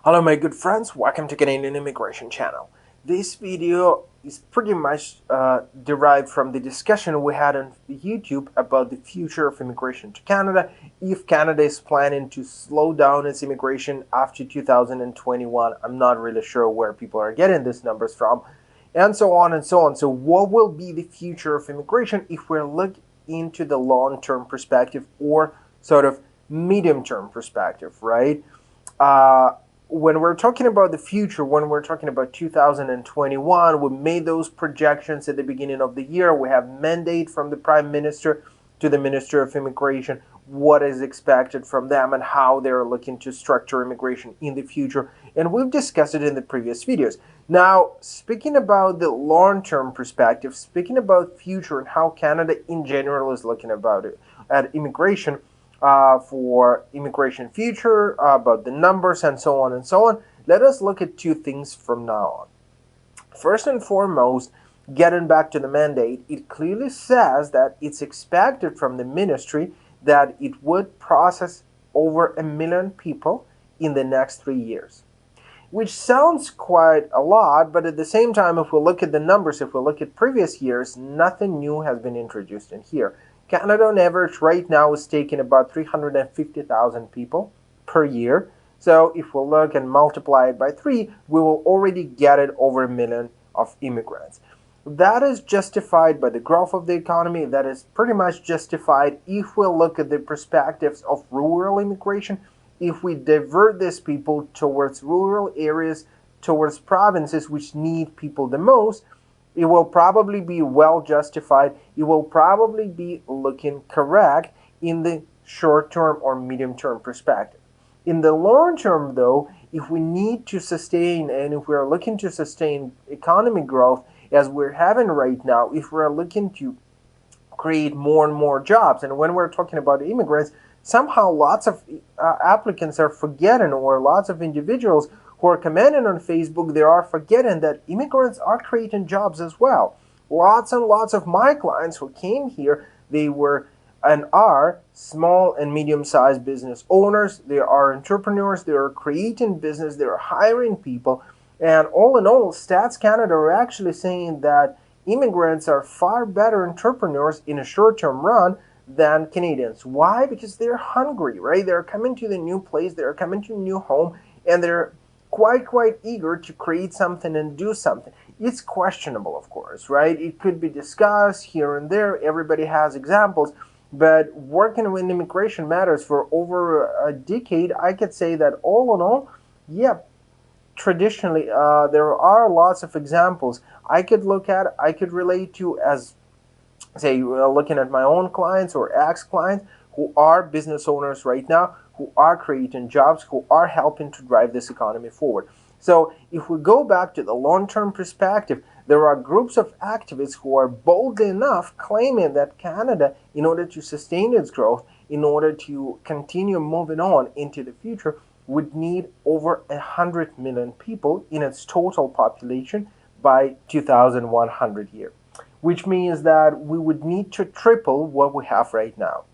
Hello my good friends, welcome to Canadian Immigration Channel. This video is pretty much derived from the discussion we had on YouTube about the future of immigration to Canada, if Canada is planning to slow down its immigration after 2021. I'm not really sure where people are getting these numbers from, and so on and so on. So what will be the future of immigration if we look into the long-term perspective or sort of medium-term perspective, right? uh, when we're talking about the future, when we're talking about 2021, we made those projections at the beginning of the year. We have mandate from the Prime Minister to the Minister of Immigration, what is expected from them and how they're looking to structure immigration in the future. And we've discussed it in the previous videos. Now, speaking about the long-term perspective, speaking about future and how Canada in general is looking about it at immigration, for immigration future, about the numbers and so on and so on, let us look at two things from now on. First and foremost, getting back to the mandate, it clearly says that it's expected from the ministry that it would process over 1 million people in the next 3 years, which sounds quite a lot, but at the same time, if we look at the numbers, if we look at previous years, nothing new has been introduced in here. Canada on average right now is taking about 350,000 people per year. So if we look and multiply it by 3, we will already get it over 1 million of immigrants. That is justified by the growth of the economy. That is pretty much justified if we look at the perspectives of rural immigration. If we divert these people towards rural areas, towards provinces which need people the most, it will probably be well justified. It will probably be looking correct in the short term or medium term perspective. In the long term, though, if we need to sustain and if we're looking to sustain economic growth as we're having right now, if we're looking to create more and more jobs, and when we're talking about immigrants, somehow lots of applicants are forgetting, or lots of individuals who are commenting on Facebook, they are forgetting that immigrants are creating jobs as well. Lots and lots of my clients who came here, they were and are small and medium-sized business owners. They are entrepreneurs. They are creating business. They are hiring people. And all in all, Stats Canada are actually saying that immigrants are far better entrepreneurs in a short-term run than Canadians. Why? Because they're hungry, right? They're coming to the new place, they're coming to a new home, and they're quite eager to create something and do something. It's questionable, of course, right? It could be discussed here and there. Everybody has examples. But working with immigration matters for over a decade, I could say that all in all, yeah, traditionally, there are lots of examples I could look at, I could relate to, as say looking at my own clients or ex-clients who are business owners right now, who are creating jobs, who are helping to drive this economy forward. So if we go back to the long-term perspective, there are groups of activists who are bold enough claiming that Canada, in order to sustain its growth, in order to continue moving on into the future, would need over 100 million people in its total population by 2100 year, which means that we would need to triple what we have right now.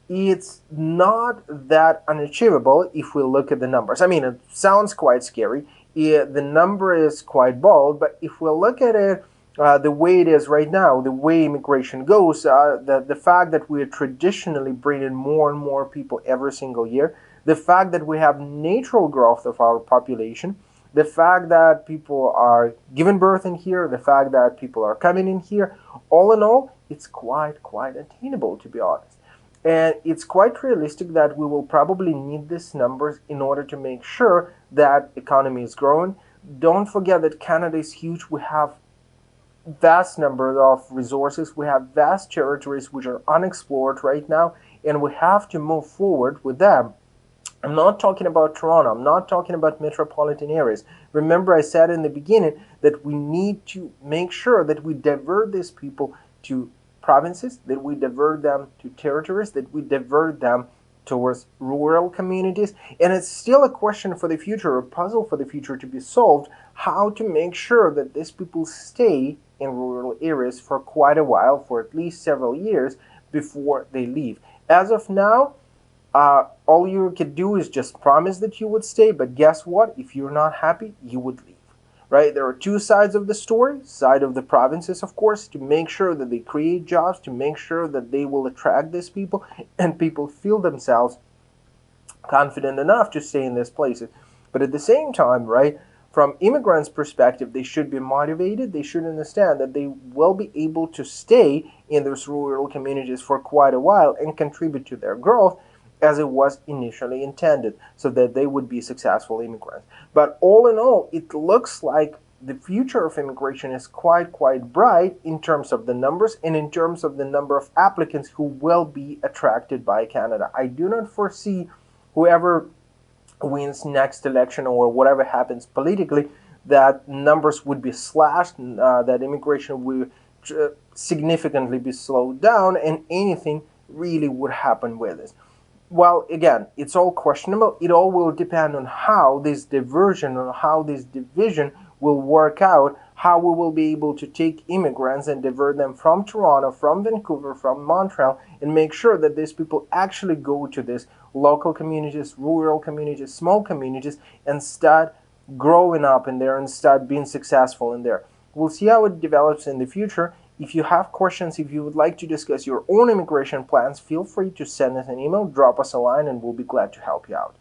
It's not that unachievable if we look at the numbers. I mean, it sounds quite scary. The number is quite bold, but if we look at it the way it is right now, the way immigration goes, the fact that we are traditionally bringing more and more people every single year, the fact that we have natural growth of our population, the fact that people are giving birth in here, the fact that people are coming in here, all in all, it's quite attainable, to be honest. And it's quite realistic that we will probably need these numbers in order to make sure that economy is growing. Don't forget that Canada is huge. We have vast number of resources. We have vast territories which are unexplored right now, and we have to move forward with them. I'm not talking about Toronto. I'm not talking about metropolitan areas. Remember, I said in the beginning that we need to make sure that we divert these people to provinces, that we divert them to territories, that we divert them towards rural communities. And it's still a question for the future, a puzzle for the future to be solved, how to make sure that these people stay in rural areas for quite a while, for at least several years, before they leave. As of now, All you could do is just promise that you would stay, but guess what? If you're not happy, you would leave. Right? There are two sides of the story. Side of the provinces, of course, to make sure that they create jobs, to make sure that they will attract these people, and people feel themselves confident enough to stay in these places. But at the same time, right, from immigrants' perspective, they should be motivated. They should understand that they will be able to stay in those rural communities for quite a while and contribute to their growth as it was initially intended, so that they would be successful immigrants. But all in all, it looks like the future of immigration is quite bright in terms of the numbers and in terms of the number of applicants who will be attracted by Canada. I do not foresee whoever wins next election or whatever happens politically, that numbers would be slashed, that immigration will significantly be slowed down, and anything really would happen with this. Well, again, it's all questionable. It all will depend on how this diversion or how this division will work out, how we will be able to take immigrants and divert them from Toronto, from Vancouver, from Montreal, and make sure that these people actually go to these local communities, rural communities, small communities, and start growing up in there and start being successful in there. We'll see how it develops in the future. If you have questions, if you would like to discuss your own immigration plans, feel free to send us an email, drop us a line, and we'll be glad to help you out.